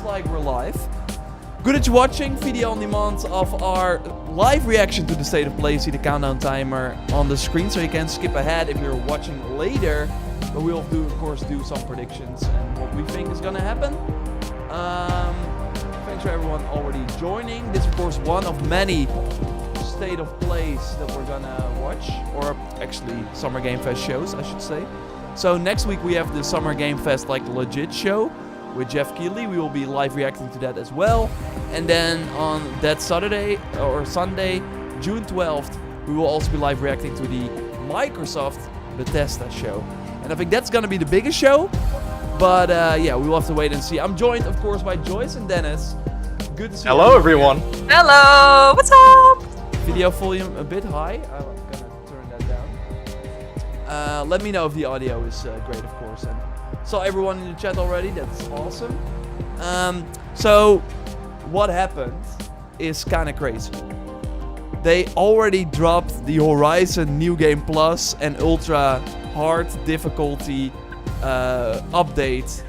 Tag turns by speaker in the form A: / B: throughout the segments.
A: like we're live. Good that you're watching. Video on demand of our live reaction to the State of Play. See the countdown timer on the screen, so you can skip ahead if you're watching later. But we'll of course do some predictions and what we think is gonna happen. Thanks for everyone already joining. This is of course one of many State of Plays that we're gonna watch, or actually Summer Game Fest shows, I should say. So next week we have the Summer Game Fest like legit show with Jeff Keighley. We will be live reacting to that as well. And then on that Saturday or Sunday, June 12th, we will also be live reacting to the Microsoft Bethesda show. And I think that's gonna be the biggest show. But yeah, we will have to wait and see. I'm joined, of course, by Joyce and Dennis. Good to see you.
B: Hello, everyone.
C: Hello, what's up?
A: Video volume a bit high. I'm gonna turn that down. Let me know if the audio is great, of course. And saw everyone in the chat already. That's awesome. So what happened is kind of crazy. They already dropped the Horizon New Game Plus and Ultra Hard difficulty update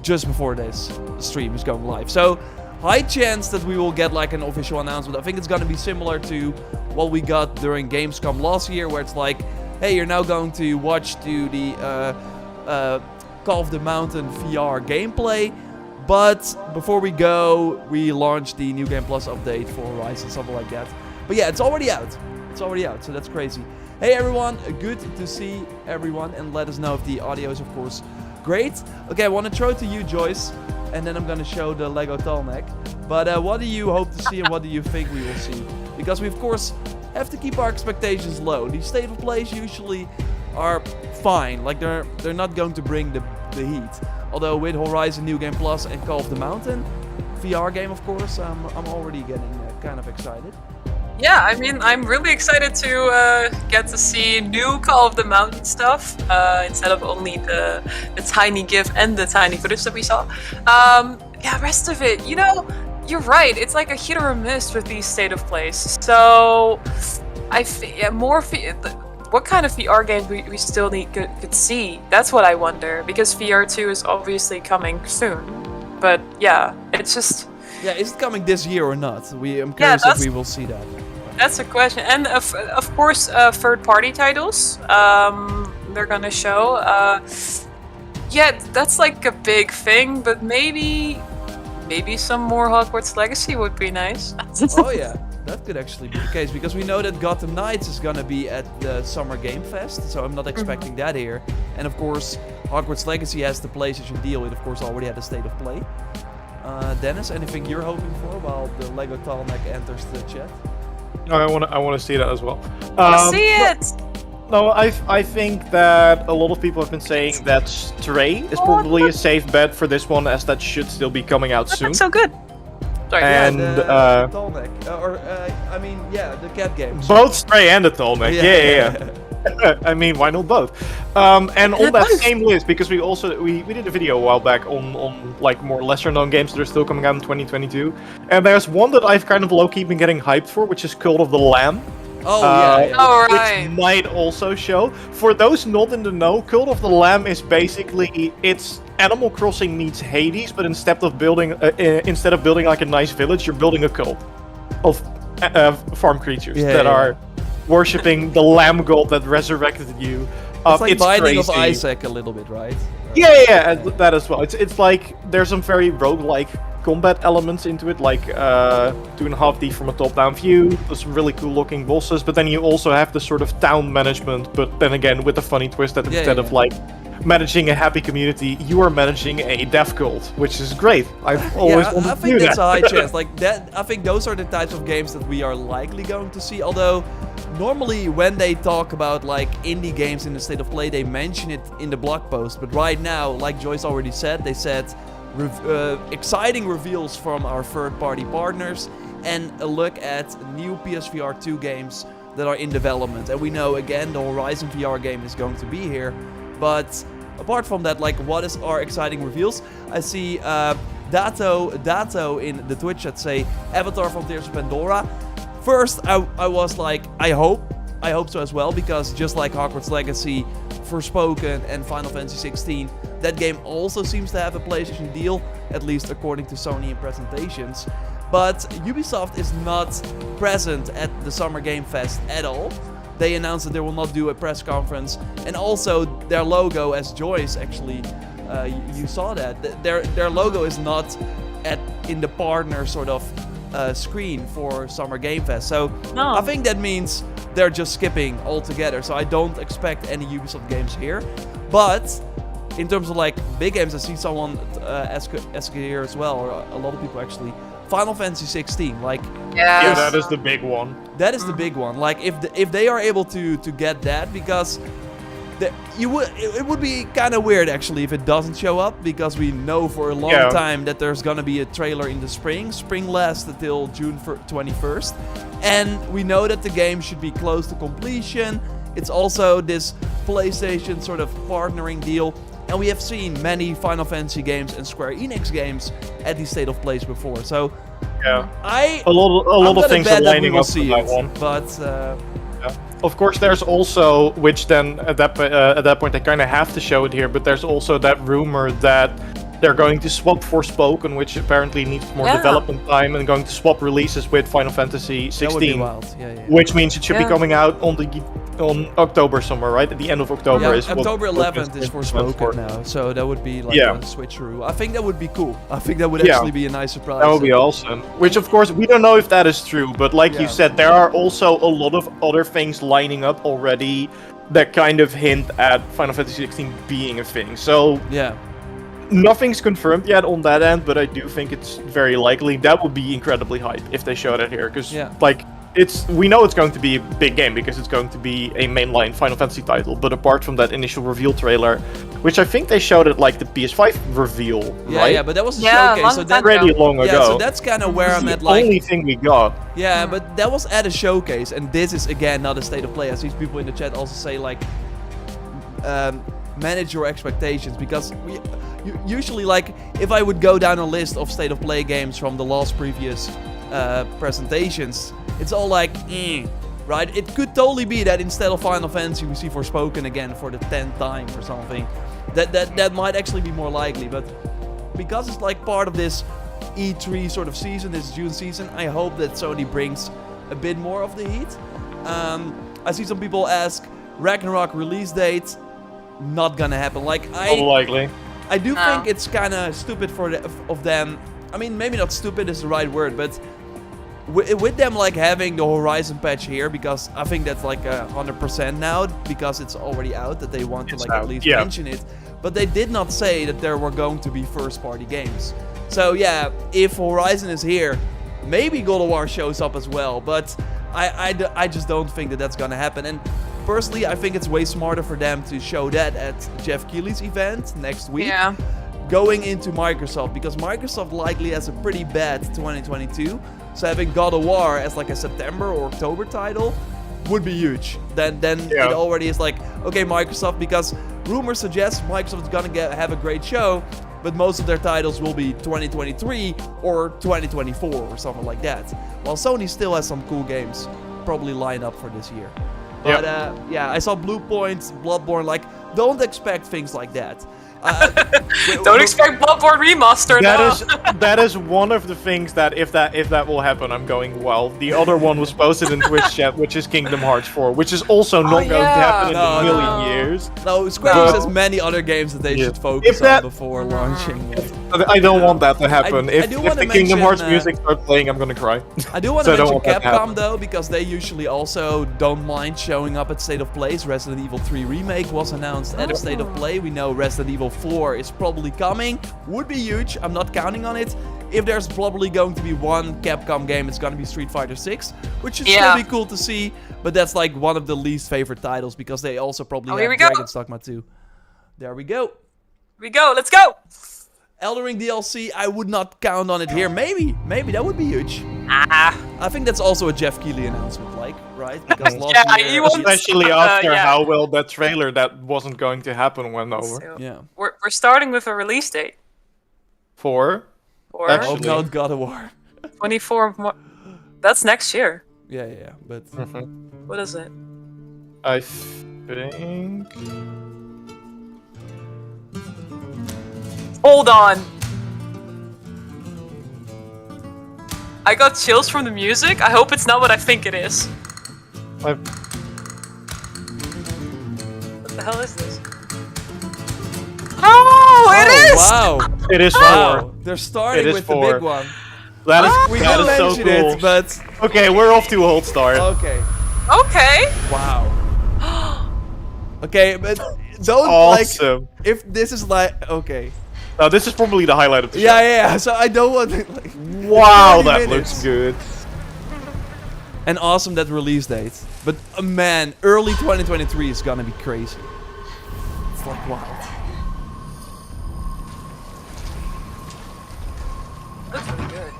A: just before this stream is going live. So high chance that we will get like an official announcement. I think it's gonna be similar to what we got during Gamescom last year, where it's like, hey, you're now going to watch the Call of the Mountain VR gameplay. But before we go, we launched the New Game Plus update for Horizon, something like that. But yeah, it's already out. It's already out, so that's crazy. Hey everyone, good to see everyone, and let us know if the audio is of course great. Okay, I want to throw it to you, Joyce, and then I'm gonna show the Lego Tallneck. But what do you hope to see and what do you think we will see? Because we of course have to keep our expectations low. These State of Plays usually are fine, like they're not going to bring the heat. Although with Horizon New Game Plus and Call of the Mountain VR game, of course, I'm already getting kind of excited.
C: Yeah, I mean, I'm really excited to get to see new Call of the Mountain stuff instead of only the tiny GIF and the tiny footage that we saw. Yeah, rest of it, you know, you're right. It's like a hit or a miss with these State of Plays. So, what kind of VR games we still could see? That's what I wonder, because VR2 is obviously coming soon. But yeah, it's just...
A: Yeah, is it coming this year or not? I'm curious if we will see that.
C: That's a question. And of course, third-party titles they're gonna show. Yeah, that's like a big thing, but maybe some more Hogwarts Legacy would be nice.
A: Oh yeah, that could actually be the case, because we know that Gotham Knights is gonna be at the Summer Game Fest, so I'm not expecting that here. And of course, Hogwarts Legacy has the PlayStation deal. It of course already had a State of Play. Dennis, anything you're hoping for while the Lego Tallneck enters the chat?
B: No, I want to see that as well.
C: See it!
B: No, I think that a lot of people have been saying that Stray is probably a safe bet for this one, as that should still be coming out soon.
C: That's so good. Sorry.
B: And
A: the Tallneck, I mean, yeah, the cat games.
B: Both Stray and the Tallneck. Yeah. I mean, why not both? And on that same list, because we did a video a while back on like more lesser known games that are still coming out in 2022, and there's one that I've kind of low-key been getting hyped for, which is Cult of the Lamb.
A: Oh yeah.
C: All right.
B: Which might also show. For those not in the know, Cult of the Lamb is basically, it's Animal Crossing meets Hades, but instead of building like a nice village, you're building a cult of farm creatures that are worshipping the lamb god that resurrected you.
A: It's like Binding
B: crazy.
A: of Isaac a little bit, right?
B: Yeah, that as well. It's like there's some very roguelike combat elements into it, like 2.5D from a top-down view. There's some really cool-looking bosses, but then you also have the sort of town management, but then again with a funny twist that instead of like managing a happy community, you are managing a death cult, which is great. I've always wanted to do that.
A: I think that's a high chance. Like that, I think those are the types of games that we are likely going to see. Although, normally when they talk about like indie games in the State of Play, they mention it in the blog post. But right now, like Joyce already said, they said exciting reveals from our third-party partners and a look at new PSVR 2 games that are in development. And we know again the Horizon VR game is going to be here. But apart from that, like, what is our exciting reveals? I see Dato in the Twitch chat say Avatar Frontiers of Pandora. First, I was like, I hope so as well, because just like Hogwarts Legacy, Forspoken, and Final Fantasy XVI, That game also seems to have a PlayStation deal, at least according to Sony in presentations. But Ubisoft is not present at the Summer Game Fest at all. They announced that they will not do a press conference, and also their logo, as Joyce actually, you saw that, their logo is not in the partner sort of screen for Summer Game Fest. So
C: No.
A: I think that means they're just skipping altogether. So I don't expect any Ubisoft games here. But in terms of like big games, I see someone ask here as well, or a lot of people actually. Final Fantasy 16, like
B: Yeah, that is the big one.
A: that is the big one. Like if they are able to get that, because it would be kind of weird actually if it doesn't show up, because we know for a long time that there's gonna be a trailer in the spring. Spring lasts until June 21st, and we know that the game should be close to completion. It's also this PlayStation sort of partnering deal. And we have seen many Final Fantasy games and Square Enix games at the State of Plays before. So
B: a lot of things are lining up for
A: see
B: that
A: it,
B: one.
A: But
B: Of course, there's also, which then at that point they kind of have to show it here, but there's also that rumor that they're going to swap Forspoken, which apparently needs more development time, and going to swap releases with Final Fantasy 16.
A: that would be wild. Yeah.
B: Which means it should be coming out on October somewhere, right? At the end of October
A: Yeah,
B: is
A: October
B: what
A: 11th is
B: for
A: Forspoken now, so that would be like a switcheroo. I think that would be cool. I think that would actually be a nice surprise.
B: That would be awesome. Which, of course, we don't know if that is true, but like you said, there are also a lot of other things lining up already that kind of hint at Final Fantasy 16 being a thing. So
A: Yeah.
B: nothing's confirmed yet on that end, but I do think it's very likely. That would be incredibly hype if they showed it here, because like we know it's going to be a big game because it's going to be a mainline Final Fantasy title. But apart from that initial reveal trailer, which I think they showed at like the PS5 reveal, right?
A: Yeah, but that was a showcase, so that's
B: pretty long ago.
A: Yeah, so that's kind of where I'm at.
B: The
A: Like,
B: only thing we got.
A: Yeah, but that was at a showcase, and this is again not a State of Play. I see people in the chat also say like, manage your expectations, because usually, like, if I would go down a list of State of Play games from the last previous presentations, it's all like, right? It could totally be that instead of Final Fantasy, we see Forspoken again for the 10th time or something. That might actually be more likely, but because it's like part of this E3 sort of season, this June season, I hope that Sony brings a bit more of the heat. I see some people ask, Ragnarok release date, not gonna happen. Like,
B: Unlikely.
A: I do think it's kind of stupid of them. I mean, maybe not stupid is the right word, but with them like having the Horizon patch here, because I think that's like 100% now, because it's already out, that they want to like at least mention it. But they did not say that there were going to be first-party games. So yeah, if Horizon is here, maybe God of War shows up as well. But I just don't think that that's gonna happen. And personally, I think it's way smarter for them to show that at Jeff Keighley's event next week.
C: Yeah.
A: Going into Microsoft, because Microsoft likely has a pretty bad 2022. So having God of War as like a September or October title would be huge. Then it already is like, okay, Microsoft, because rumors suggest Microsoft is gonna have a great show, but most of their titles will be 2023 or 2024 or something like that. While Sony still has some cool games probably lined up for this year. But yeah, I saw Blue Point, Bloodborne, like, don't expect things like that.
C: Don't expect Bloodborne Remaster.
B: That is one of the things that if that will happen, I'm going, well. The other one was posted in Twitch chat, which is Kingdom Hearts 4, which is also not going to happen in a million years.
A: No, Square Enix has many other games that they should focus on before launching.
B: I don't want that to happen. If
A: do
B: the
A: wanna
B: Kingdom Hearts
A: mention,
B: music starts playing, I'm gonna cry.
A: I do want
B: So
A: to
B: I don't
A: mention
B: want that to
A: Capcom
B: happen.
A: though, because they usually also don't mind showing up at State of Play. Resident Evil 3 Remake was announced at a State of Play. We know Resident Evil 4 is probably coming. Would be huge. I'm not counting on it. If there's probably going to be one Capcom game, it's gonna be Street Fighter 6, which should still be cool to see. But that's like one of the least favorite titles, because they also probably have Dragon's Dogma 2. There we go.
C: Here we go. Let's go.
A: Elden Ring DLC, I would not count on it here. Maybe that would be huge. I think that's also a Jeff Keighley announcement, like, right? Because last year,
B: especially after how well that trailer that wasn't going to happen went over.
C: So,
A: yeah.
C: We're starting with a release date.
B: For
A: Oh God, God of War.
C: 24 of That's next year.
A: Yeah, but
C: What is it?
B: I think
C: Hold on. I got chills from the music. I hope it's not what I think it is. What the hell is this? Oh, it is!
A: Wow.
B: It is
A: Wow.
B: 4.
A: They're starting
B: It is
A: with
B: 4.
A: the big one.
B: That is,
A: We
B: that
A: did
B: is so
A: mention
B: cool.
A: it, but
B: Okay, we're off to a hold start.
A: okay.
C: Okay.
A: Wow. Okay, but don't
B: Awesome.
A: like if this is like okay.
B: Now this is probably the highlight of the show.
A: Yeah. So I don't want to, like.
B: Wow,
A: 30
B: that
A: minutes.
B: looks good.
A: And awesome that release date. But man, early 2023 is gonna be crazy. It's like wild.
C: Looks really good.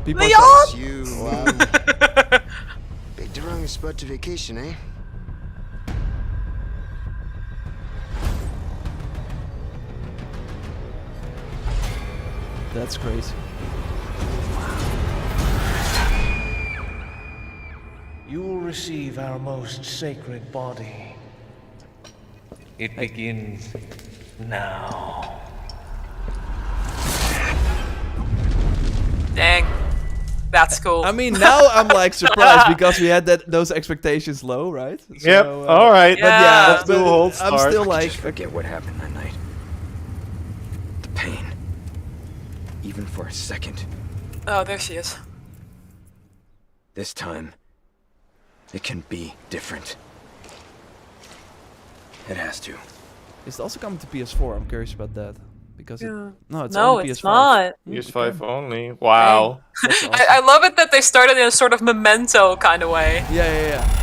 A: People
C: Leon!
A: are
D: You, picked the wrong spot to vacation, eh?
A: That's crazy.
E: You will receive our most sacred body. It begins now.
C: Dang. That's cool.
A: I mean, now I'm like surprised because we had those expectations low, right? So,
B: Yep. All right.
C: Yeah.
A: Yeah,
B: Let's do a hold start.
A: I'm still like,
D: Just forget what happened that night. The pain. Even for a second.
C: Oh, there she is.
D: This time, it can be different. It has to.
A: it's also coming to PS4. I'm curious about that because
C: Yeah.
A: it's
C: No,
A: only
C: it's
A: PS5.
C: not.
B: PS5 only. Wow.
A: That's awesome.
C: I love it that they started in a sort of memento kind of way.
A: Yeah.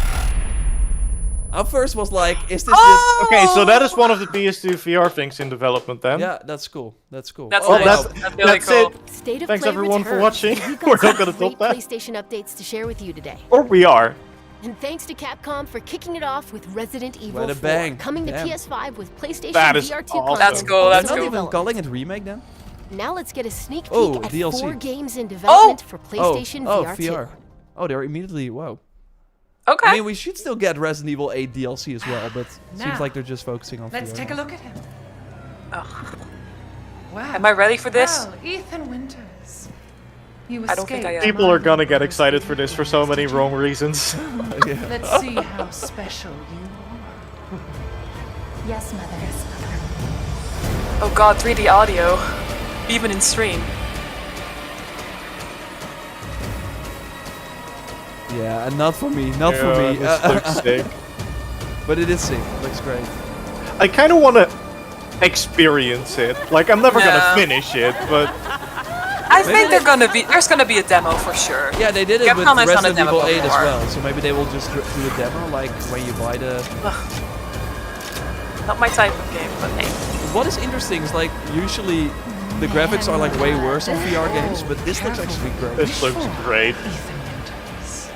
A: I first was like, is this
C: Oh!
B: Okay, so that is one of the PS2 VR things in development then.
A: just... Yeah, that's cool. That's cool.
C: That's
A: Oh,
C: nice.
B: that's-
C: That's really
B: that's
C: cool.
B: it.
F: State of
B: Thanks
F: Play
B: everyone for
F: returns,
B: watching.
F: and we've
B: We're
F: got
B: not
F: some
B: gonna
F: great
B: top that.
F: PlayStation updates to share with you today.
B: Or we are.
F: And thanks to Capcom for kicking it off with Resident Evil
A: Bada
F: 4,
A: bang.
F: coming to
A: Damn.
F: PS5 with PlayStation
B: That is
F: VR 2
B: awesome.
F: content.
C: That's cool,
F: also
C: that's
A: Not
C: cool.
F: in
A: even
F: development.
A: calling it remake then?
F: Now let's get a sneak peek
A: Oh,
F: at
A: DLC.
F: 4 games in development for PlayStation
A: oh,
F: VR 2.
A: VR. Oh, they're immediately, wow.
C: Okay.
A: I mean, we should still get Resident Evil 8 DLC as well, but it seems
G: Now,
A: like they're just focusing on
G: Let's
A: VR.
G: take a look at him.
C: Oh.
G: Wow.
C: Am I ready for this?
G: Well, Ethan Winters. You
C: I don't think I
G: escaped
C: am.
B: People are
G: my
B: gonna get
G: rigorous
B: excited for this for so many
G: detention.
B: wrong reasons.
A: Yeah.
G: Let's see how special you are. Yes, Mother. Yes, Mother.
C: Oh god, 3D audio. Even in stream.
A: Yeah, and not for me, not for
B: Yeah,
A: me.
B: this looks sick.
A: But it is sick, looks great.
B: I kind of want to experience it. Like, I'm never
C: Yeah.
B: gonna finish it, but
C: I think there's gonna be a demo for sure.
A: Yeah, they did it with
C: Capcom has done a
A: Resident
C: demo
A: Evil 8 as
C: before.
A: well, so maybe they will just do a demo, like when you buy the...
C: Not my type of game, but hey.
A: What is interesting is like, usually the graphics are like way worse on VR games, but this looks actually great.
B: this looks great.
G: Ethan Winters.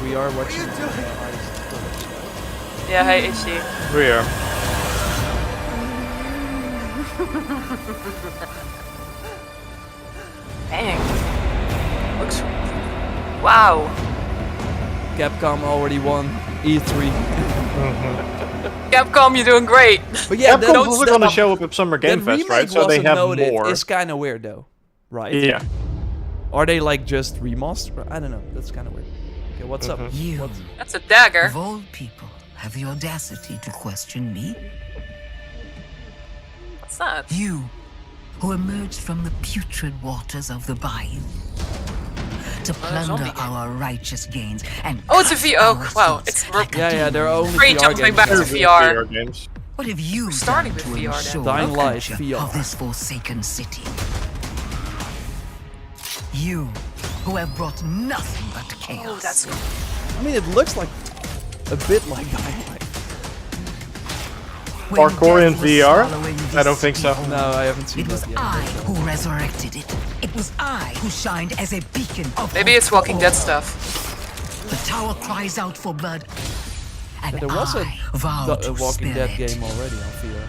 A: We are watching...
C: Yeah, hey, HD.
B: We're
C: Dang. Looks... Wow.
A: Capcom already won E3.
C: Capcom, you're doing great.
A: But yeah,
B: Capcom's
A: that,
B: also gonna show up at Summer Game Fest, right? So they have
A: noted.
B: more.
A: It's kind of weird though, right?
B: Yeah.
A: Are they like just remastered? I don't know. That's kind of weird. Okay, what's up?
H: You,
A: What's...
C: That's a dagger.
H: of all people, have the audacity to question me?
C: What's that?
H: You, who emerged from the putrid waters of the bayou to
C: zombie
H: plunder
C: game.
H: our righteous gains and
C: Oh, it's a
H: cut
C: V.
H: our
C: Oh, wow.
H: throats
C: It's
H: like a
A: Yeah,
H: demon.
A: they're only
C: Great
A: VR
C: jumping
A: games.
C: back to
B: They're
C: VR.
B: VR games.
H: What have you
C: Starting
H: done
C: with
H: to
C: VR then.
H: ensure
A: Dying
H: the
A: Light,
H: future
A: VR.
H: of this forsaken city? You, who have brought nothing but chaos.
C: Oh, that's cool.
A: I mean, it looks like a bit like Dying Light.
H: When
B: Parkour in
H: death was
B: VR?
H: swallowing
B: I don't
H: this
B: think so.
H: people,
A: No, I haven't seen
H: It was
A: that yet.
H: I who resurrected it. It was I who shined as a beacon of
C: Maybe
H: hope
C: it's
H: for
C: Walking
H: all.
C: Dead stuff.
H: The tower cries out for blood, and
A: Yeah, there was
H: I vow
A: a
H: to
A: Walking
H: spare
A: Dead
H: it.
A: game already on VR.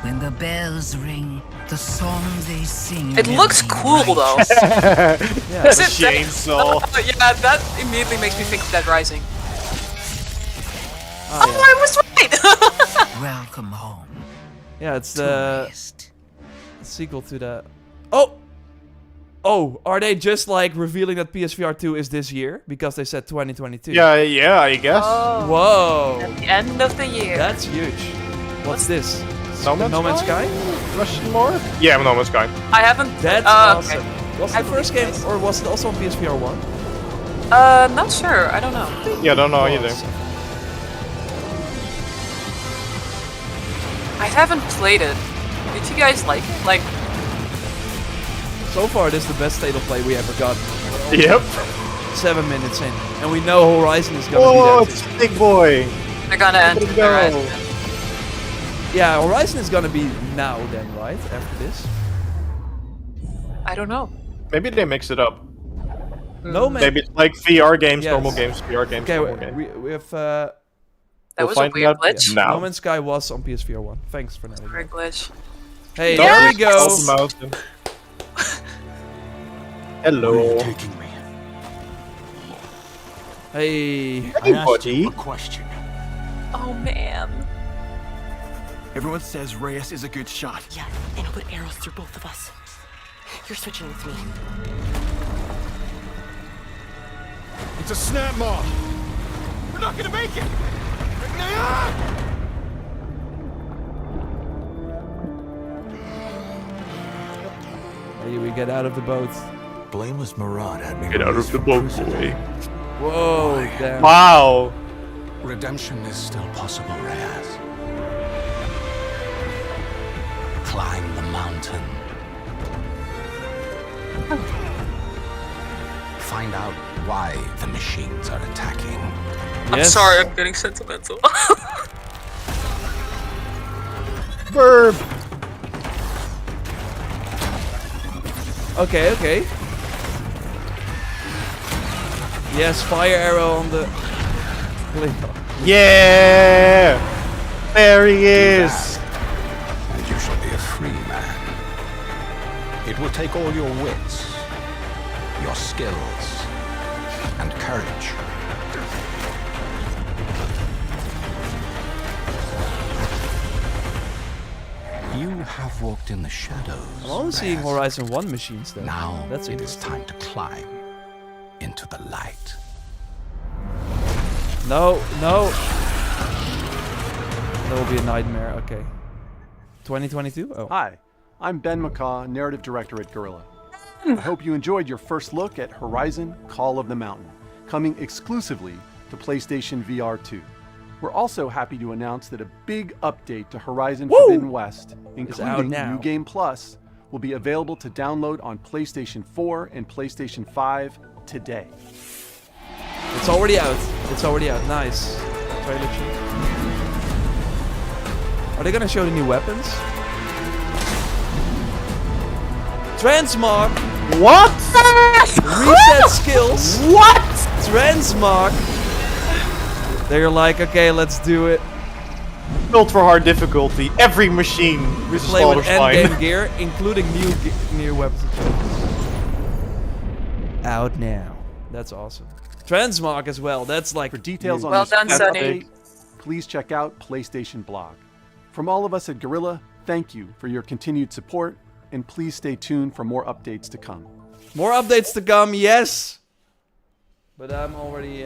H: When the bells ring, the song they sing.
C: It
H: will
C: looks
H: be
C: cool though.
H: righteous.
C: Is it
B: Chainsaw.
C: yeah, that immediately makes me think of Dead Rising.
A: Oh,
C: Oh, I was right!
H: Welcome home.
A: yeah, it's the
H: Tourist.
A: sequel to the... Oh! Oh, are they just like revealing that PSVR 2 is this year? Because they said 2022.
B: Yeah, I guess.
C: Oh,
A: Whoa!
C: at the end of the year.
A: That's huge. What's this?
B: No Man's
A: No Man's Sky?
B: Question mark? Yeah, No Man's Sky.
C: I haven't.
A: That's
C: okay.
A: awesome. Was
C: I
A: the first
C: believe
A: game,
C: this.
A: or was it also on PSVR 1?
C: Not sure. I don't know.
B: Yeah, don't know either.
C: I haven't played it. Did you guys like it? Like,
A: So far, this is the best state of play we ever got.
B: Yep.
A: 7 minutes in. And we know Horizon is gonna
B: Oh,
A: be
B: it's
A: that too.
B: Big Boy.
C: they're gonna enter
B: Let's
C: the
B: go.
C: Horizon.
A: Yeah, Horizon is gonna be now then, right? After this?
C: I don't know.
B: Maybe they mix it up.
A: No Man...
B: Maybe it's like VR games,
A: Yes.
B: normal games, VR games,
A: Okay,
B: normal games.
A: we have...
C: That
B: We'll
C: was a
B: find
C: weird
B: out
C: glitch.
B: now.
A: No Man's Sky was on PSVR 1. Thanks for that.
C: Weird glitch.
A: Hey,
B: Don't
A: there we
B: be
A: go!
B: Old Mountain. Hello.
D: Taking me.
A: Hey...
B: Hey, buddy.
D: A question.
C: Oh man.
D: Everyone says Reyes is a good shot.
I: Yeah, and I'll put arrows through both of us. You're switching with me.
D: It's a snap maw. We're not gonna make it.
A: Hey, we get out of the boat.
D: Blameless Murad had me.
B: Get out of the boat, boy.
A: Whoa, damn.
B: Wow.
D: Redemption is still possible, Reyes. Climb the mountain. Find out why the machines are attacking.
C: I'm
A: Yes.
C: sorry, I'm getting sentimental.
B: Verb.
A: Okay, okay. Yes, fire arrow on the...
B: Yeah. There he is.
D: And you shall be a free man. It will take all your wits, your skills, and courage. You have walked in the shadows.
A: I'm only seeing
D: Reyes.
A: Horizon 1 machines though.
D: Now
A: That's
D: it is
A: interesting.
D: time to climb into the light.
A: No, no. That will be a nightmare, okay. 2022? Oh.
J: Hi, I'm Ben McCaw, Narrative Director at Guerrilla. I hope you enjoyed your first look at Horizon Call of the Mountain, coming exclusively to PlayStation VR 2. We're also happy to announce that a big update to Horizon Forbidden West,
A: out
J: including
A: now.
J: New Game Plus, will be available to download on PlayStation 4 and PlayStation 5 today.
A: It's already out. It's already out. Nice. Trailer shoot. Are they gonna show the new weapons? Transmark!
B: What?
A: Reset skills!
B: What?
A: Transmark! They're like, okay, let's do it.
B: Built for hard difficulty. Every machine is
A: Play with
B: Spine.
A: endgame gear, including new weapons. Out now. That's awesome. Transmark as well. That's like
J: For details on
C: Well
J: this
C: done,
J: fun
C: Sonny.
J: update, please check out PlayStation Blog. From all of us at Guerrilla, thank you for your continued support, and please stay tuned for more updates to come.
A: more updates to come. Yes. But I'm already.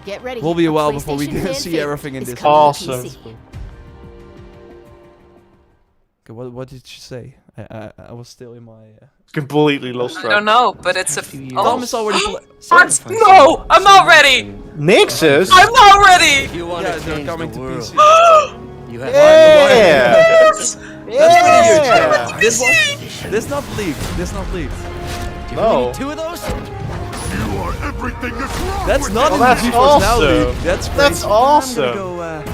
F: Get ready.
A: Will be a while before we
F: PlayStation
A: can
F: fan
A: see
F: favorite
A: everything in
F: is
A: this.
F: coming to
B: Awesome.
F: PC.
A: Okay, what did she say? I was still in my.
B: Completely lost
C: I
B: track.
C: don't know, but it's a.
A: Tom is already.
C: What? No! I'm not ready!
B: Nixus?
C: I'm not ready!
I: You want
A: Yeah,
I: to
A: they're
I: change
A: coming
I: the
A: to
I: world.
A: PC.
I: You have
B: Yeah!
A: That's pretty huge.
B: Yeah.
A: This not leaked. This not leaked.
B: No.
I: two of those?
A: That's not
B: Oh,
A: in
B: that's
A: the GeForce Now
B: awesome.
A: leak. That's crazy.
B: That's awesome.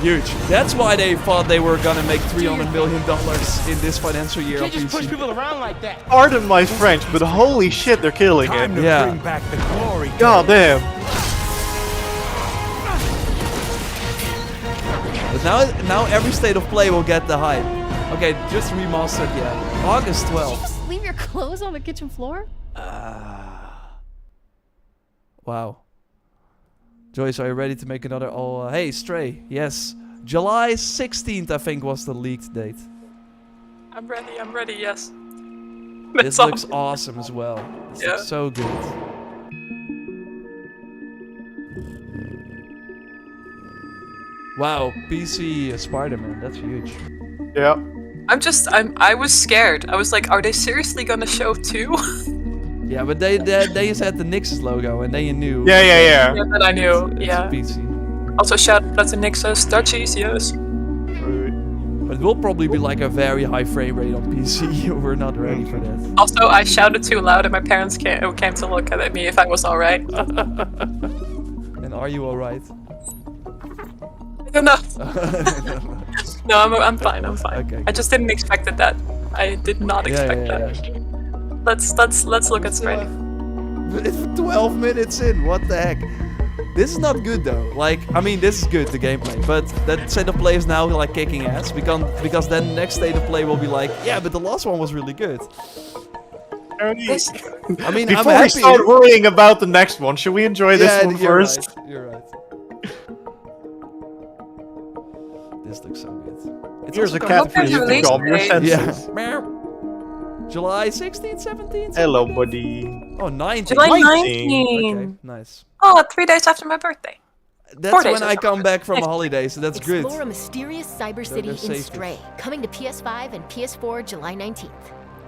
A: Huge. That's why they thought they were gonna make $300 million in this financial year on PC.
I: people around like that.
B: Pardon my French, but holy shit, they're killing it.
A: Yeah.
I: back the glory.
B: God damn.
A: But now every state of play will get the hype. Okay, just remastered, yeah. August
F: Did you
A: 12th.
F: just leave your clothes on the kitchen floor?
A: Wow. Joyce, are you ready to make another all... hey, Stray. Yes. July 16th, I think, was the leaked date.
C: I'm ready, yes.
A: This looks awesome as well. This looks so good. Wow, PC Spider-Man, that's huge.
B: Yeah.
C: I was scared. I was like, are they seriously gonna show 2?
A: Yeah, but they just had the Nix's logo, and then you knew.
B: Yeah.
C: Yeah, that I knew.
A: It's
C: Yeah.
A: a PC.
C: Also, shout out to Nix's Dutchies, yes.
A: But it will probably be like a very high frame rate on PC. We're not ready for that.
C: Also, I shouted too loud, and my parents came to look at me if I was alright.
A: And are you alright?
C: I don't know. No, I'm fine. I'm fine.
A: Okay.
C: I just didn't expect that. I did not expect that. Let's look at Stray.
A: It's 12 minutes in. What the heck? This is not good though. Like, I mean, this is good, the gameplay, but that state of play is now like kicking ass because then the next state of play will be like, yeah, but the last one was really good. I mean,
B: before
A: I'm happy.
B: we start worrying about the next one, should we enjoy this one
A: you're
B: first?
A: Right, you're right. This looks so good.
B: Here's a cat for you to calm your senses.
A: Yeah. July 16th, 17th?
B: Hello, buddy.
A: Oh, 19th.
C: July
A: 19th. Okay, nice.
C: Oh, 3 days after my birthday.
A: That's when I come back from a holiday, so that's good.
F: Explore a mysterious cyber city in Stray, coming to PS5 and PS4 July 19th.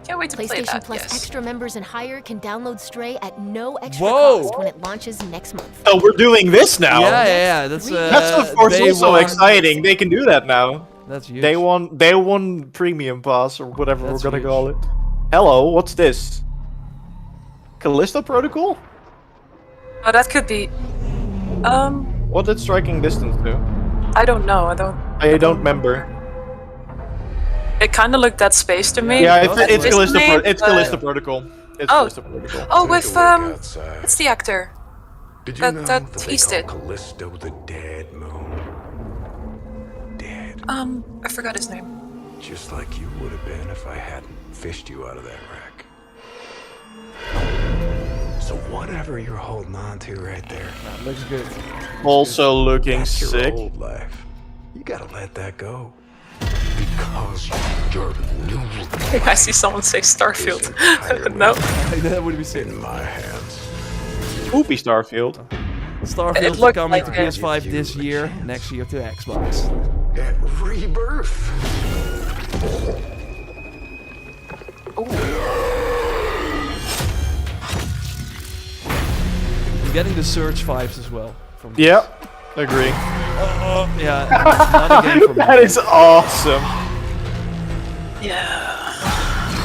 C: Can't wait to play
F: PlayStation
C: that.
F: Plus
C: Yes.
F: extra members and higher can download Stray at no extra
A: Whoa.
F: cost when it launches next month.
B: Oh, we're doing this now.
A: Yeah. That's
B: of course
A: day
B: also
A: one.
B: exciting. They can do that now.
A: That's huge.
B: Day one premium pass or whatever
A: That's
B: we're gonna
A: huge.
B: call it. Hello, what's this? Callisto Protocol?
C: Oh, that could be.
B: What did striking distance do?
C: I don't know.
B: I don't remember.
C: It kind of looked Dead Space to me.
B: Yeah,
A: That's
B: it's
A: weird.
B: Callisto.
C: Name,
B: It's Callisto Protocol. It's Callisto Protocol.
C: Oh, with what's the actor?
D: Did you know
C: that
D: they
C: teased
D: call
C: it.
D: Callisto the Dead Moon? Dead.
C: I forgot his name.
D: Just like you would have been if I hadn't fished you out of that wreck. So whatever you're holding on to right there,
A: Looks good.
B: Also looking
D: that's your
B: sick.
D: old life. You gotta let that go. Because your new
C: I see someone say Starfield. No.
A: That would be sick.
D: in my hands.
B: Poopy Starfield.
A: Starfield is
C: looked
A: coming
C: like
A: to
C: it.
A: PS5 this year, next year to Xbox.
D: At rebirth.
A: I'm getting the Surge vibes as well. From
B: Yeah, agree.
A: Yeah, not a game for me.
B: That is awesome.
C: Yeah.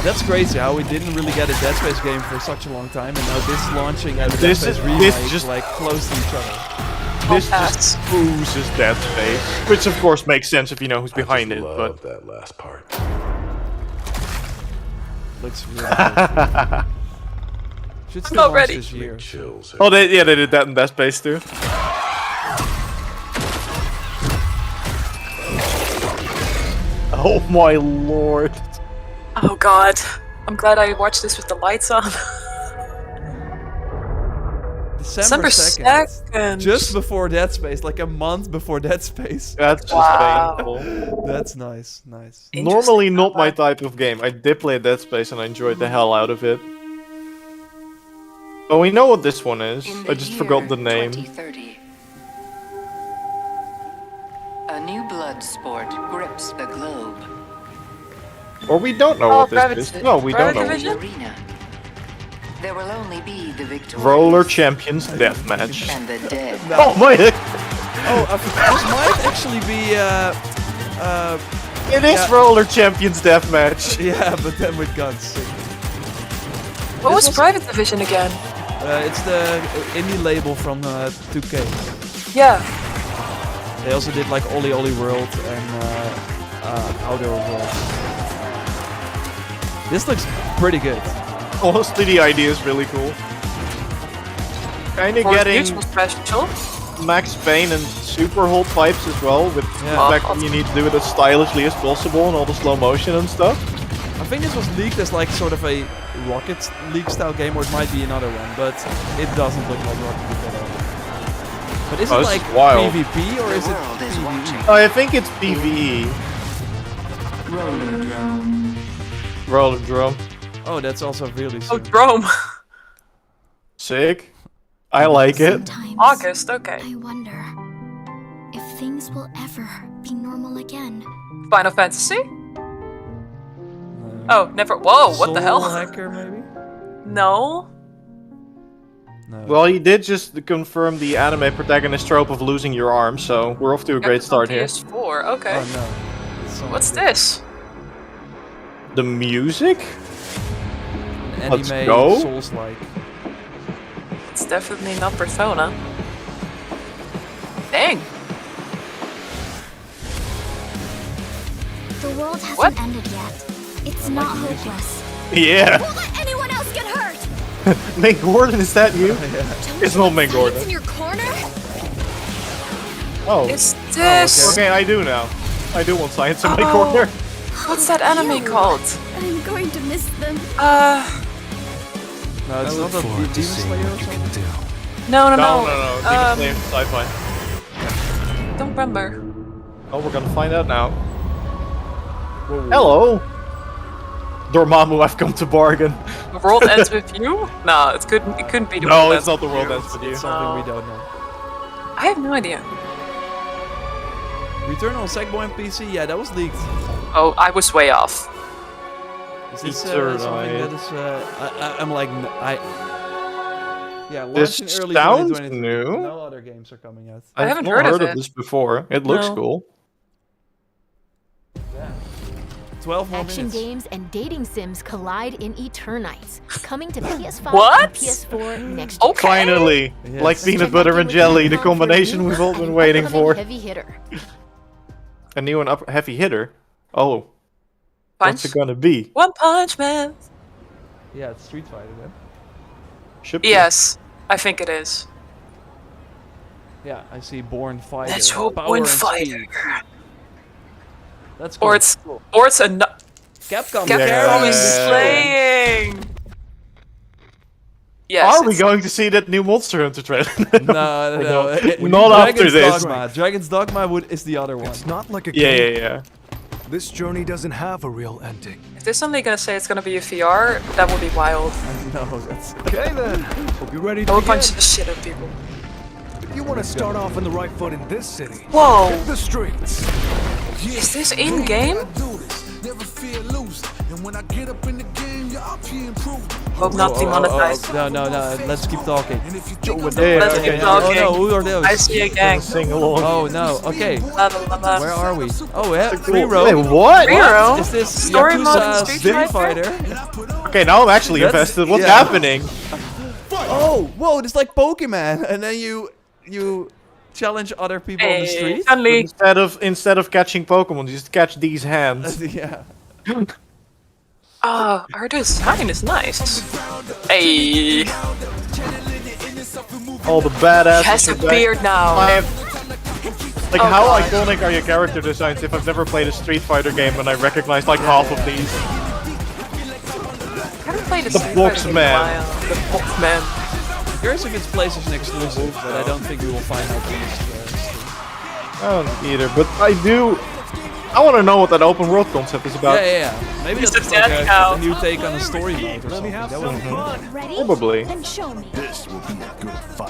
A: That's crazy how we didn't really get a Dead Space game for such a long time, and now this launching and the Dead
B: This
A: Space
B: is-
A: remake
B: this just-
A: like close to each other.
B: This just oozes Dead Space, which of course makes sense if you know who's behind it.
D: Love
B: But
D: that last part.
A: Looks really good. Should still
C: not
A: launch
C: ready.
A: this year.
D: Chills.
B: oh, they did that in Dead Space too. Oh my lord.
C: Oh god. I'm glad I watched this with the lights on.
A: December 2nd.
C: 2nd.
A: Just before Dead Space, like a month before Dead Space.
B: That's just
C: Wow.
B: painful.
A: That's nice, nice.
B: Normally not my type of game. I did play Dead Space and I enjoyed the hell out of it. Oh, we know what this one is. I just forgot the name.
K: 2030. A new blood sport grips the globe.
B: Or we don't know what this is. No, we don't know.
K: Arena. There will only be the victorious
B: Roller Champions Deathmatch.
K: and the dead.
B: Oh my!
A: Oh, this might actually be
B: It is Roller Champions Deathmatch.
A: yeah, but then with guns.
C: What was Private Division again?
A: It's the indie label from 2K.
C: Yeah.
A: They also did like Oli Oli World and Outer World. This looks pretty good.
B: Honestly, the idea is really cool. Kinda getting
C: special.
B: Max Payne and super hot vibes as well, with the fact that you need to do it as stylishly as possible and all the slow motion and stuff.
A: I think this was leaked as like sort of a Rocket League style game, or it might be another one, but it doesn't look like Rocket League at all. But is
B: Oh,
A: it
B: this
A: like
B: is wild.
A: PvP or is it
K: world is
A: PvE?
K: watching.
B: I think it's PvE.
K: Roller drone.
B: Roller drum.
A: Oh, that's also really
C: Oh,
A: soon.
C: Rome.
B: Sick. I like it.
G: Sometimes
C: August, okay.
G: I wonder if things will ever be normal again.
C: Final Fantasy? Oh, never. Whoa, what the
A: Soul
C: hell?
A: Hacker, maybe?
C: No.
A: No.
B: Well, he did just confirm the anime protagonist trope of losing your arm, so we're off to a great start here.
C: PS4, okay.
A: Oh no. It's so
C: What's
A: good.
C: this?
B: The music?
A: An
B: Let's
A: anime
B: go.
A: Souls-like.
C: It's definitely not Persona. Dang.
G: The world hasn't
C: What?
G: ended yet. It's not hopeless.
B: Yeah.
G: Won't let anyone else get hurt.
B: Mick Gordon, is that you? It's not Mick
G: Science
B: Gordon.
G: in your corner?
B: Oh.
C: Is this?
B: Okay, I do now. I do want science in my
C: Oh.
B: corner.
C: What's that anime called?
G: I'm going to miss them.
A: No,
E: I
A: it's
E: look
A: not a
E: forward to
A: Demon
E: seeing
A: Slayer or
E: what you
A: something.
E: can do.
C: No.
B: No. Demon Slayer sci-fi.
C: Don't remember.
B: Oh, we're gonna find out now. Hello. Dormammu, I've come to bargain.
C: The world ends with you? No, it couldn't be the
B: No,
C: world
B: it's
C: ends
B: not the
C: with
B: world
C: you.
B: ends with you.
A: It's something we don't know.
C: I have no idea.
A: Return on Sackboy and PC? Yeah, that was leaked.
C: Oh, I was way off.
A: Is this
B: Eternal,
A: something
B: yeah.
A: that is... I'm like... Yeah,
B: This
A: launch in early
B: sounds
A: 2023.
B: new.
A: No other games are coming out.
C: I haven't
B: not
C: heard of
B: of
C: it.
B: this before. It looks
C: No.
B: cool.
A: 12 more
F: Action
A: minutes.
F: games and dating sims collide in Eternites. Coming to PS5
C: What?
F: and PS4 next year.
C: Okay.
B: Finally,
A: Yes.
B: like peanut butter and jelly, the combination we've all been waiting for.
F: Heavy hitter.
B: A new and heavy hitter. Oh,
C: Punch.
B: what's it gonna be?
C: One Punch Man.
A: Yeah, it's Street Fighter then.
B: Should be.
C: Yes, I think it is.
A: Yeah, I see Born Fighter.
C: Let's hope
A: Power
C: One
A: and
C: Fighter.
A: Speed. That's cool.
C: Or it's a
A: Capcom.
C: Capcom is
B: Yeah.
C: slaying. Yes.
B: Are we
C: it's-
B: going to see that new Monster Hunter trailer?
A: No.
B: Not after
A: Dragon's
B: this.
A: Dogma. Dragon's Dogma is the other one.
E: It's not like a
B: Yeah,
E: game.
B: yeah, yeah.
E: This journey doesn't have a real ending.
C: If they're suddenly gonna say it's gonna be a VR, that would be wild.
A: No, that's...
E: Okay then. Hope you're ready
C: I
E: to
C: would
E: begin.
C: punch the shit out of people.
E: If you want to start off on the right foot in this city,
C: Whoa!
E: hit the streets.
C: Is this in game? Hope not demonetized.
A: No, let's keep talking.
C: Let's keep
A: Oh
C: talking.
A: no, who are those?
C: I see a gang.
B: Sing along.
A: Oh no, okay.
C: La, la, la, la.
A: Where are we? Oh, yeah,
B: Cool.
A: free roam.
B: Wait, what?
C: Hero?
A: Is this
C: Story mode in
A: Yakuza
C: Street
A: Street
C: Fighter?
A: Fighter?
B: Okay, now I'm actually
A: That's-
B: invested. What's
A: yeah.
B: happening?
A: Oh, whoa, it's like Pokemon, and then you challenge other people on the
C: Hey,
A: street.
C: suddenly.
B: Instead of catching Pokemon, you just catch these hands.
A: Yeah.
C: Our design is nice. Hey,
B: All the badass.
C: he has a beard now.
B: Like,
C: Oh,
B: how
C: God.
B: iconic are your character designs if I've never played a Street Fighter game and I recognize like half of these?
C: I haven't played
B: The
C: Street
B: Box
C: Fighter in a
B: Man.
C: while. The Box Man.
A: I'm curious if it's PlayStation exclusive, but I don't think we will find out in this stream.
B: I don't either, but I want to know what that open world concept is about.
A: Yeah. Maybe
C: He's
A: that's
C: a
A: like
C: daddy now.
A: a new take on the story mode or something. That would be cool.
G: Ready?
B: Probably.
G: Then show me.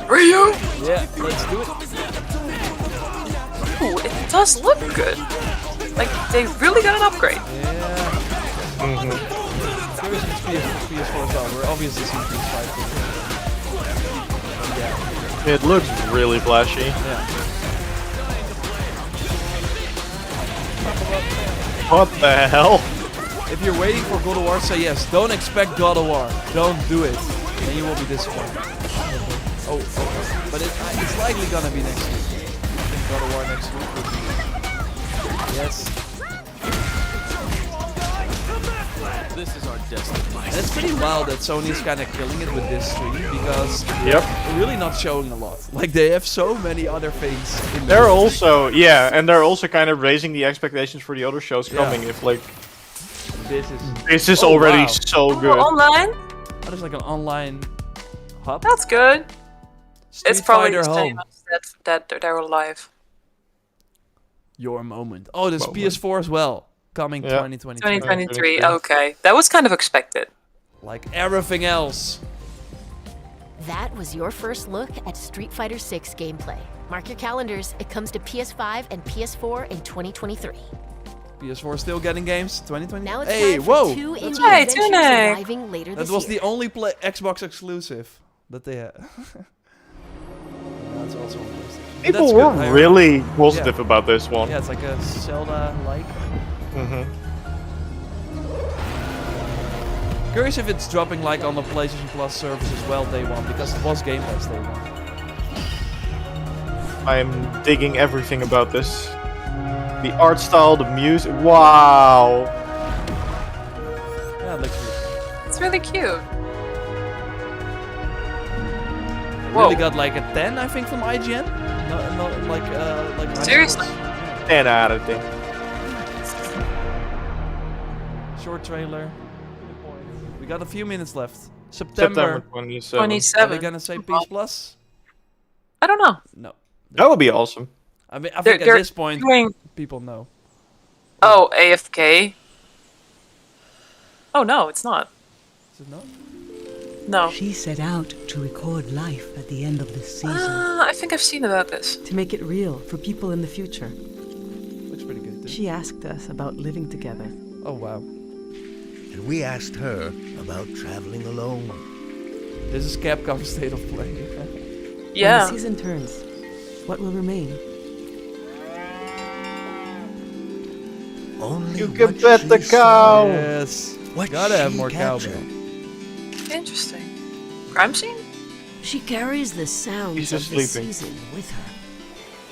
C: Ryu!
A: Yeah, let's do it.
C: Ooh, it does look good. Like, they really got an upgrade.
A: Yeah. Curious if it's PS4 as well. We're obviously seeing PS5. Yeah.
B: It looks really flashy.
A: Yeah.
B: What the hell?
A: If you're waiting for God of War, say yes. Don't expect God of War. Don't do it. And you will be disappointed. Oh. But it's likely gonna be next week. I think God of War next week will be... Yes. This is our destiny. And it's pretty wild that Sony's kind of killing it with this stream because they're really not showing a lot. Like, they have so many other things in
B: They're also, and they're also kind of raising the expectations for the other shows coming. If like, this is already
A: wow.
B: so good.
C: Online?
A: Oh, there's like an online hub.
C: That's good.
A: Street
C: It's probably
A: Fighter
C: the same
A: Home.
C: as that they're alive.
A: Your moment. Oh, there's PS4 as well. Coming 2023.
C: 2023, okay. That was kind of expected.
A: Like everything else.
F: That was your first look at Street Fighter VI gameplay. Mark your calendars, it comes to PS5 and PS4 in 2023.
A: PS4 still getting games, 2020.
F: Now it's
A: hey,
F: time
A: whoa!
F: for 2 indie
C: Hey,
F: adventures
C: Tune!
F: arriving later this
A: That was
F: year.
A: the only Xbox exclusive that they had. That's also on PlayStation. But
B: People
A: that's
B: were
A: good.
B: really positive about this one.
A: Yeah, it's like a Zelda-like. Curious if it's dropping like on the PlayStation Plus service as well day one, because it was Game Pass day one.
B: I'm digging everything about this. The art style, the music. Wow.
A: Yeah, it looks good.
C: It's really cute.
A: Really got like a 10, I think, from IGN. Not like
C: Seriously?
B: 10 out of 10.
A: Short trailer. We got a few minutes left. September
B: 27.
C: 27.
A: Are they gonna say PS Plus?
C: I don't know.
A: No.
B: That would be awesome.
A: I mean, I think at this point, people know.
C: Oh, AFK. Oh no, it's not.
A: Is it not?
C: No.
L: She set out to record life at the end of this season.
C: I think I've seen about this.
L: To make it real for people in the future.
A: Looks pretty good, too.
L: She asked us about living together.
A: Oh, wow.
M: And we asked her about traveling alone.
A: This is Capcom's State of Play.
C: Yeah.
L: When the season turns, what will remain?
M: Only
B: You can bet the cow!
A: Yes.
M: What
A: Gotta have
M: she
A: more
M: captured.
A: cowbell.
C: Interesting. Crime scene?
N: She carries the sounds
B: He's
N: of
B: just
N: the
B: sleeping.
N: season with her.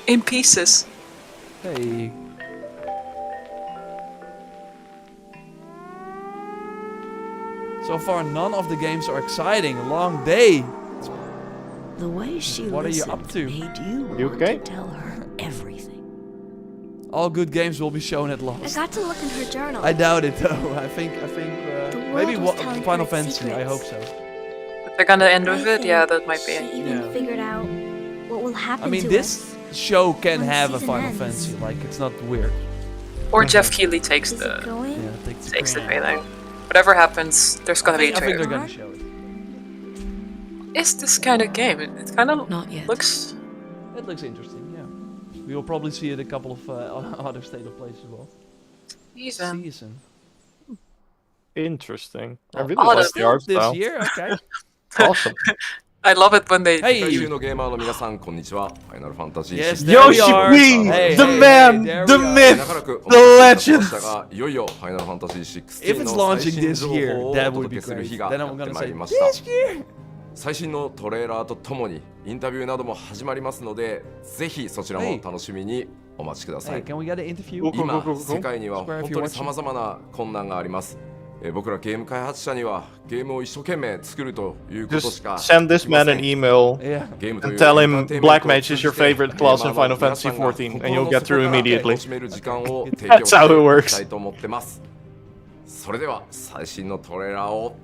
C: In pieces.
A: Hey. So far, none of the games are exciting. A long day.
N: The way she
A: What are you
N: listened
A: up to?
N: made you
B: You
N: want
B: okay?
N: to tell her everything.
A: All good games will be shown at
O: I
A: last.
O: got to look in her journal.
A: I doubt it though. I think maybe
O: world was telling her
A: Final
O: its
A: Fantasy. I hope
O: secrets.
A: so.
C: If they're gonna end with
O: I
C: it, yeah,
O: think
C: that might be
O: She
C: it.
O: even
A: Yeah.
O: figured out what will happen
A: I mean,
O: to
A: this
O: us.
A: show can
O: when the
A: have a
O: season
A: Final
O: ends.
A: Fantasy. Like, it's not weird.
C: Or Jeff Keighley takes
O: Is
C: the
O: it going?
A: Yeah,
C: takes the melee. Whatever happens, there's gonna be a
A: I think they're
C: trailer.
A: gonna show it.
C: Is this kind of game? It kind of
N: Not yet.
C: looks.
A: It looks interesting. Yeah. We will probably see it a couple of other State of Plays as well. Season.
B: Interesting. I
A: Oh,
B: really
C: oh,
B: like
C: that's
B: the art
A: This
B: style.
A: year, okay.
B: Awesome.
C: I love it when they.
A: Hey.
P: 世界中のゲーマーの皆さんこんにちは。ファイナルファンタジー
A: Yes,
P: 16
A: there we
B: Yoshi
A: are.
B: P,
A: Hey,
B: the
A: hey,
B: man,
A: hey, there
B: the
A: we are.
B: myth,
P: 長らくお
B: the
P: 待ちしてま
B: legend.
P: したが、いよいよファイナルファンタジー
A: If
P: 16
A: it's
P: の
A: launching
P: 最新
A: this
P: 情
A: year,
P: 報をお
A: that would
P: 届
A: be
P: けする
A: great.
P: 日が
A: Then
P: や
A: I'm
P: って
A: gonna
P: ま
A: say
P: いりま
A: this
P: した。
A: year.
P: 最新のトレーラーとともにインタビューなども始まりますので、ぜひそちらも楽しみにお待ちくださ
A: Hey,
P: い。
A: can we get an interview?
P: 今、世界には
A: Square, if
P: 本
A: you're
P: 当に
A: watching.
P: 様々な困難があります。僕らゲーム開発者にはゲームを一生懸命作るということし
B: Just
P: か
B: send this man an email
A: Yeah.
P: ゲームという
B: and tell
P: エン
B: him
P: ターテインメン
B: Black
P: トを
B: Mage is your
P: 通じて
B: favorite class in
P: ゲーマー
B: Final
P: の
B: Fantasy
P: 皆さんが
B: XIV, and
P: 心
B: you'll
P: の
B: get
P: 底
B: through
P: から
B: immediately.
P: 楽しめる時間を提供
B: That's
P: して
B: how it
P: い
B: works.
P: きたいと思ってます。それでは最新のトレーラーを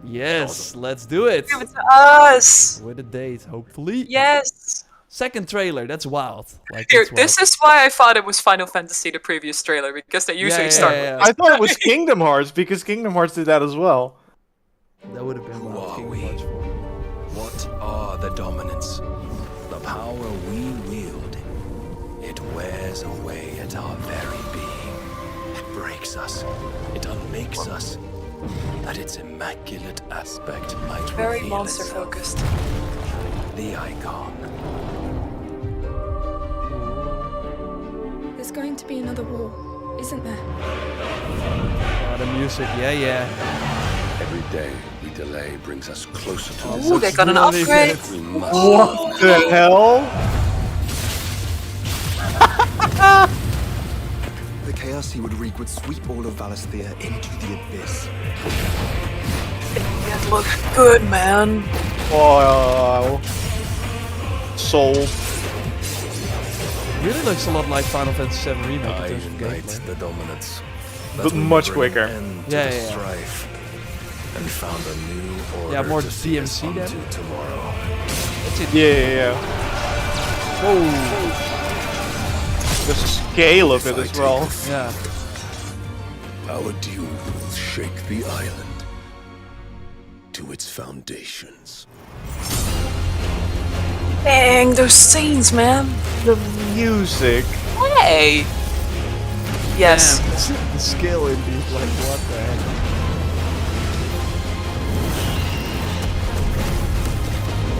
A: Yes, let's do it.
C: Give it to us.
A: With a date, hopefully.
C: Yes.
A: Second trailer, that's wild. Like,
C: Here,
A: that's
C: this
A: wild.
C: is why I thought it was Final Fantasy, the previous trailer, because they usually start with
B: I thought it was Kingdom Hearts because Kingdom Hearts did that as well.
A: That would have been
D: Who
A: wild.
D: are
A: Kingdom
D: we?
A: Hearts 4.
D: What are the dominants? The power we wield. It wears away at our very being. It breaks us. It unmakes us. That its immaculate aspect might
C: very
D: reveal
C: monster
D: itself.
C: focused.
D: The icon.
O: There's going to be another war, isn't there?
A: Oh, the music, yeah.
D: Every day we delay brings us closer to
C: Ooh, they got an upgrade.
D: We must
B: What the hell?
Q: The chaos he would wreak would sweep all of Valisthea into the abyss.
C: It looks good, man.
B: Wow. Soul.
A: Really looks a lot like Final Fantasy VII Remake in
D: I
A: terms of
D: unite
A: gameplay.
D: the dominants.
B: But much quicker.
D: End to
A: Yeah,
D: the
A: yeah.
D: strife. And found a new order
A: Yeah, more
D: to see us
A: DMC then.
D: onto tomorrow.
A: That's it.
B: Yeah. The scale of it as well.
A: Yeah.
D: Our duel will shake the island to its foundations.
C: Dang, those scenes, man.
B: The music.
C: Hey. Yes.
A: Damn, the skill indeed. Like what the heck?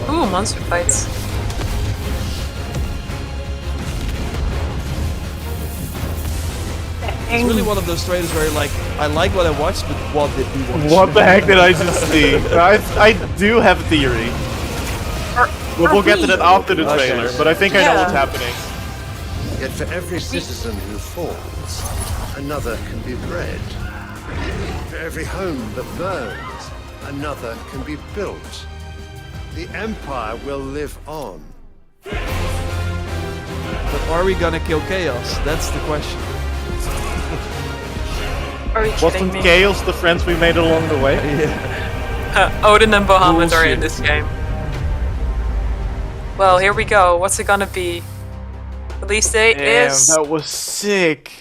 C: Ooh, monster fights.
A: It's really one of those trailers where you're like, I like what I watched, but what did we watch?
B: What the heck did I just see? I do have a theory. We'll get to that after the trailer, but I think I know what's happening.
M: Yet for every citizen who falls, another can be bred. For every home that burns, another can be built. The Empire will live on.
A: But are we gonna kill Chaos? That's the question.
C: Are you kidding
B: Wasn't
C: me?
B: Chaos the friends we made along the way?
A: Yeah.
C: Odin and Bahamut are in
A: Bullshit.
C: this game. Well, here we go. What's it gonna be? Release date is...
B: That was sick.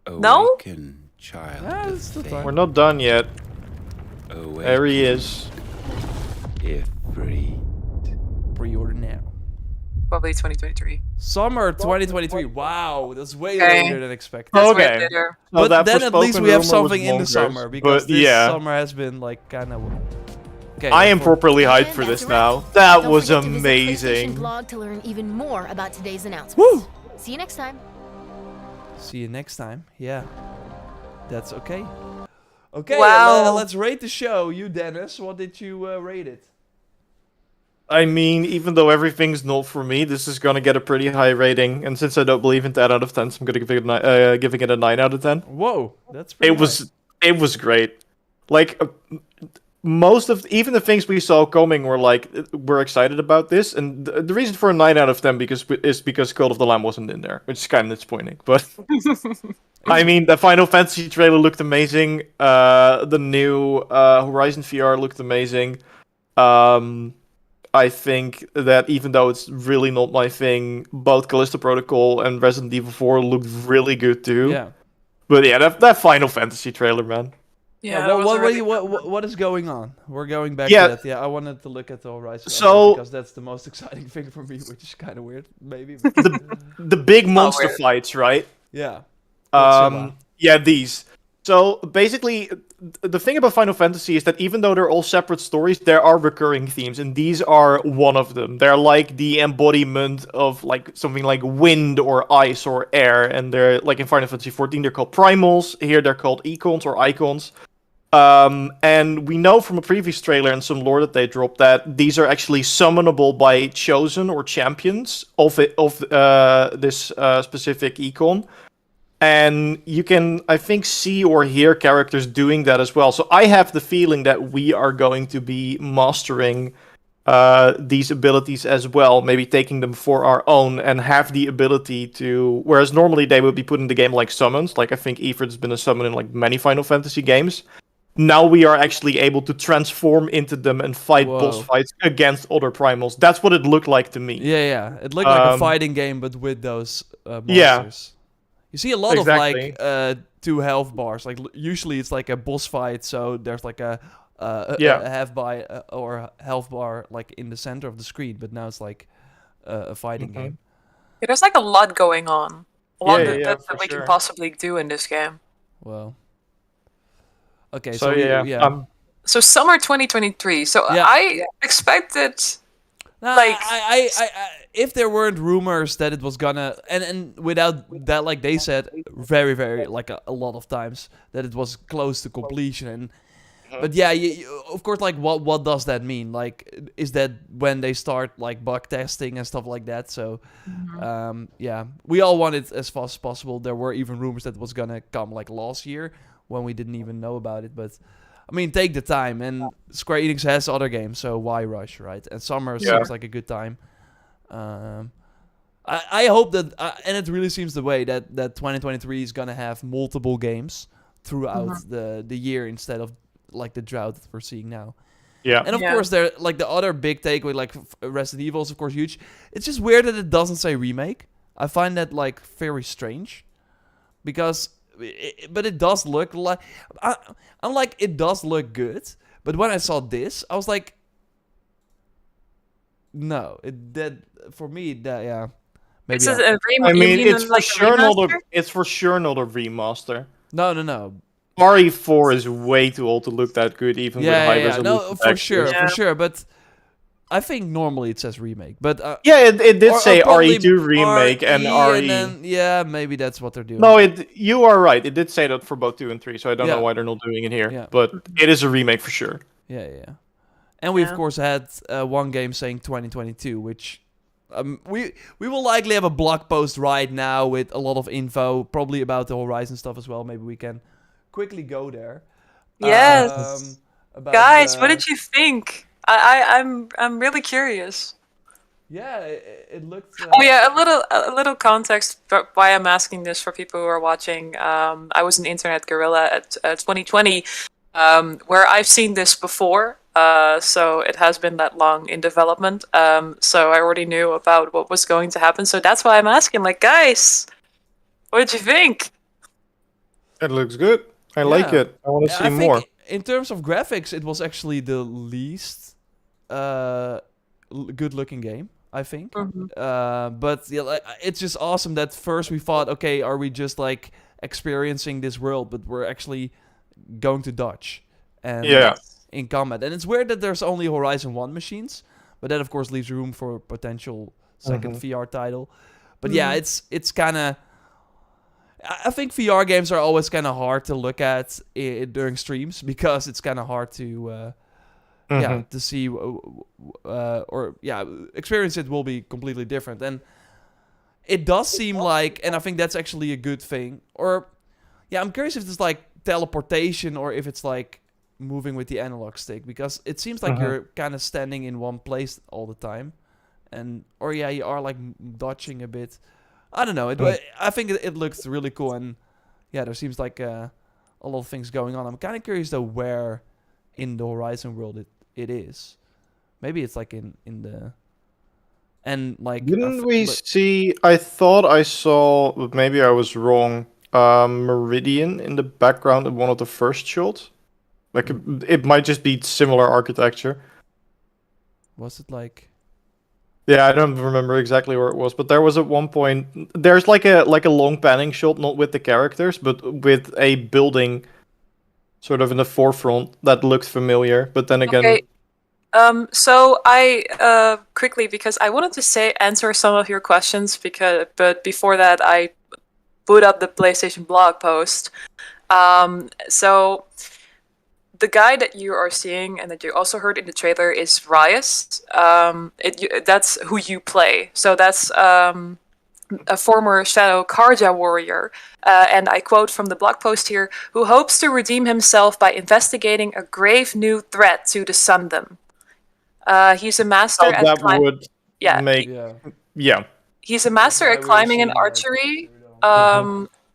C: No?
D: Child
A: that's the time.
B: We're not done yet.
D: Awaken.
B: There he is.
D: If free.
A: Pre-order now.
C: Probably 2023.
A: Summer 2023. Wow, that's way
C: Okay.
A: later than expected.
C: That's way
B: Okay.
C: later.
B: So
A: But
B: that
A: then at least
B: forspoken
A: we have
B: rumor was
A: something in the
B: bonkers,
A: summer because
B: but
A: this
B: yeah.
A: summer has been like kind of. Okay.
B: I am
A: for-
B: properly hyped for this now. That
F: Don't
B: was
F: forget to visit PlayStation
B: amazing.
F: blog to learn even more about today's announcements.
A: Woo!
F: See you next time.
A: See you next time. Yeah, that's okay. Okay,
C: Wow.
A: let's rate the show. You, Dennis, what did you rate it?
B: I mean, even though everything's not for me, this is gonna get a pretty high rating. And since I don't believe in 10 out of 10, so I'm gonna give it giving it a 9 out of 10.
A: Whoa, that's pretty
B: It was great. Like most of even the things we saw coming were like we're excited about this, and the reason for a 9 out of 10 is because Cult of the Lamb wasn't in there, which is kind of disappointing. But I mean, the Final Fantasy trailer looked amazing. The new Horizon VR looked amazing. I think that even though it's really not my thing, both Callisto Protocol and Resident Evil 4 looked really good too.
A: Yeah.
B: But yeah, that Final Fantasy trailer, man.
C: Yeah, that was
A: what is going on? We're going back
B: Yeah.
A: to that. Yeah, I wanted to look at the Horizon
B: So-
A: because that's the most exciting thing for me, which is kind of weird, maybe.
B: The big monster
C: weird.
B: fights, right?
A: Yeah.
B: Yeah, these. So basically, the thing about Final Fantasy is that even though they're all separate stories, there are recurring themes, and these are one of them. They're like the embodiment of like something like wind or ice or air, and they're like in Final Fantasy XIV, they're called primals. Here they're called icons or icons. And we know from a previous trailer and some lore that they dropped that these are actually summonable by chosen or champions of this specific icon. And you can, I think, see or hear characters doing that as well. So I have the feeling that we are going to be mastering these abilities as well, maybe taking them for our own and have the ability to... Whereas normally they would be put in the game like summons, like I think Ifrit's been a summon in like many Final Fantasy games. Now we are actually able to transform into them and fight boss fights against other primals. That's what it looked like to me.
A: Yeah. It looked like a fighting game, but with those monsters.
B: Yeah.
A: You see a lot
B: Exactly.
A: of like 2 health bars. Like usually it's like a boss fight, so there's like a half by or health bar like in the center of the screen. But now it's like a fighting game.
C: Yeah, there's like a lot going on. A lot
B: Yeah,
C: that
B: for
C: we
B: sure.
C: can possibly do in this game.
A: Well. Okay,
B: So yeah.
C: So summer 2023. So
A: Yeah.
C: I expected
A: Like I if there weren't rumors that it was gonna and without that, like they said very like a lot of times that it was close to completion and but yeah, of course, like what does that mean? Like, is that when they start like bug testing and stuff like that? So yeah, we all want it as fast as possible. There were even rumors that it was gonna come like last year when we didn't even know about it, but I mean, take the time, and Square Enix has other games, so why rush, right? And summer seems like a good time. I hope that, and it really seems the way that 2023 is gonna have multiple games throughout the year instead of like the drought that we're seeing now.
B: Yeah.
A: And of course, there like the other big takeaway, like Resident Evil is of course huge. It's just weird that it doesn't say remake. I find that like very strange, because, but it does look like, I'm like, it does look good. But when I saw this, I was like, no, for me that yeah. Maybe
C: It's a
B: I mean, it's for
C: like
B: sure
C: a
B: not a.
C: remaster?
B: It's for sure not a remaster.
A: No.
B: RE4 is way too old to look that good, even with high resolution.
A: No, for
B: textures.
A: sure. But I think normally it says remake. But
B: Yeah, it did
A: or
B: say
A: probably
B: RE2 remake and RE.
A: And then, yeah, maybe that's what they're doing.
B: No, you are right. It did say that for both 2 and 3, so I don't
A: Yeah.
B: know why they're not doing it here.
A: Yeah.
B: But it is a remake for sure.
A: Yeah. And we of course had one game saying 2022, which we will likely have a blog post right now with a lot of info, probably about the Horizon stuff as well. Maybe we can quickly go there.
C: Yes.
A: About,
C: Guys, what did you think? I'm really curious.
A: Yeah, it looked.
C: Oh yeah, a little context for why I'm asking this for people who are watching. I was an internet gorilla at 2020, where I've seen this before. So it has been that long in development. So I already knew about what was going to happen. So that's why I'm asking, like, guys, what did you think?
B: It looks good. I like it. I want to see more.
A: In terms of graphics, it was actually the least good-looking game, I think. But yeah, like, it's just awesome that first we thought, okay, are we just like experiencing this world, but we're actually going to dodge and in combat. And it's weird that there's only Horizon 1 machines, but that of course leaves room for a potential second VR title. But yeah, it's kind of. I think VR games are always kind of hard to look at during streams, because it's kind of hard to, to see, experience it will be completely different. And it does seem like, and I think that's actually a good thing. Or, yeah, I'm curious if it's like teleportation or if it's like moving with the analog stick, because it seems like you're kind of standing in one place all the time, or you are like dodging a bit. I don't know. I think it looks really cool, and yeah, there seems like a lot of things going on. I'm kind of curious though where in the Horizon world it is. Maybe it's like in the and like.
B: Didn't we see? I thought I saw, but maybe I was wrong. Meridian in the background in one of the first shots. Like it might just be similar architecture.
A: Was it like?
B: Yeah, I don't remember exactly where it was, but there was at one point. There's like a long panning shot, not with the characters, but with a building, sort of in the forefront that looked familiar. But then again,
C: Okay. So I quickly, because I wanted to answer some of your questions, but before that I put up the PlayStation blog post. So the guy that you are seeing and that you also heard in the trailer is Rias. That's who you play. So that's a former Shadow Karja warrior. And I quote from the blog post here, who hopes to redeem himself by investigating a grave new threat to the Sundom. He's a master at climbing. He's a master at climbing and archery.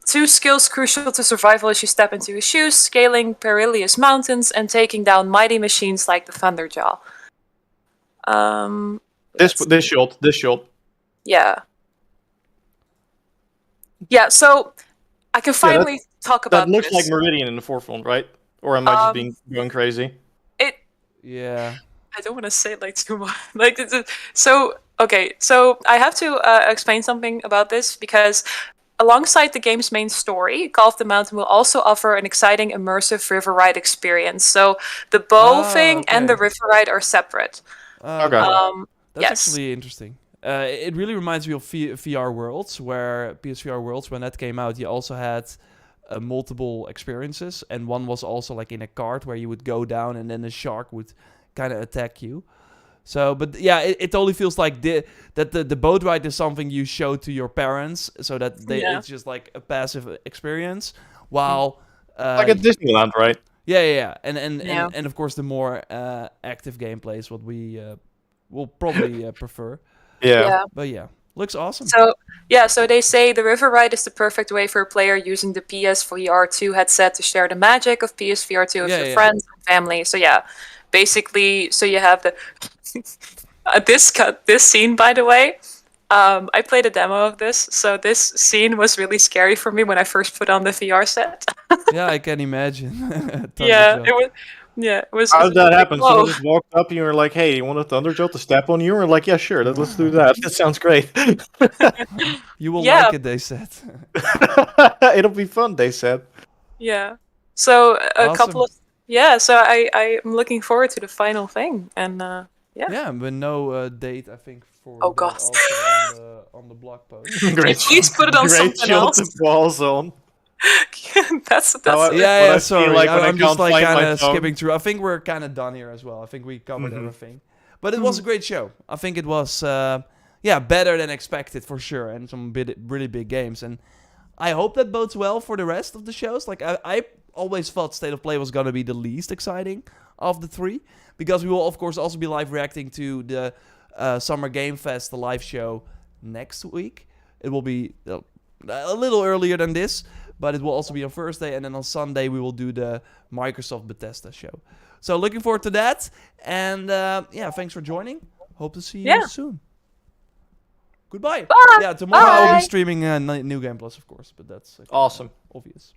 C: 2 skills crucial to survival as you step into his shoes: scaling perilous mountains and taking down mighty machines like the Thunderjaw.
B: this shot.
C: Yeah, so I can finally talk about
B: that. Looks
C: this.
B: like Meridian in the forefront, right? Or am I just going crazy?
A: Yeah.
C: I don't want to say it like too much. So I have to explain something about this, because alongside the game's main story, Call of the Mountain will also offer an exciting, immersive river ride experience. So the bow thing and the river ride are separate.
A: That's actually interesting. It really reminds me of VR Worlds, where PSVR Worlds, when that came out, you also had multiple experiences, and one was also like in a cart where you would go down and then the shark would kind of attack you. So, but yeah, it totally feels like the boat ride is something you show to your parents, so that it's just like a passive experience, while
B: like at Disneyland, right?
A: Yeah. And of course the more active gameplay is what we will probably prefer.
B: Yeah.
A: But yeah, looks awesome.
C: So they say the river ride is the perfect way for a player using the PSVR 2 headset to share the magic of PSVR 2 with your friends and family. So yeah. basically, so you have the this scene, by the way. I played a demo of this, so this scene was really scary for me when I first put on the VR set.
A: Yeah, I can imagine.
C: Yeah, it was. Yeah, it was.
B: How did that happen?
C: Whoa.
B: Someone just walked up and you were like, "Hey, you want a thunder jolt to step on you?" Or like, "Yeah, sure, let's do that. That sounds great."
A: You will
C: Yeah.
A: like it, they said.
B: It'll be fun, they said.
C: Yeah. So a
A: Awesome.
C: couple of so I'm looking forward to the final thing, and yeah.
A: Yeah, but no date, I think, for
C: Oh,
A: that
C: God.
A: also on the blog post.
B: Great.
C: Please put it on
B: Great
C: something
B: shot
C: else.
B: to balls on.
C: that's
B: I
A: Yeah,
B: feel
A: sorry.
B: like when I
A: I'm just
B: can't
A: like
B: find my
A: kind of
B: phone.
A: skipping through. I think we're kind of done here as well. I think we covered everything. But it was a great show. I think it was, better than expected for sure, and some really big games. And I hope that bodes well for the rest of the shows. Like I always thought State of Play was gonna be the least exciting of the three, because we will of course also be live reacting to the Summer Game Fest, the live show next week. It will be a little earlier than this, but it will also be on Thursday, and then on Sunday we will do the Microsoft Bethesda show. So looking forward to that, and thanks for joining. Hope to see you soon. Goodbye.
C: Bye.
A: Yeah, tomorrow I'll
C: Bye.
A: be streaming New Game Plus, of course, but that's
B: Awesome.
A: obvious.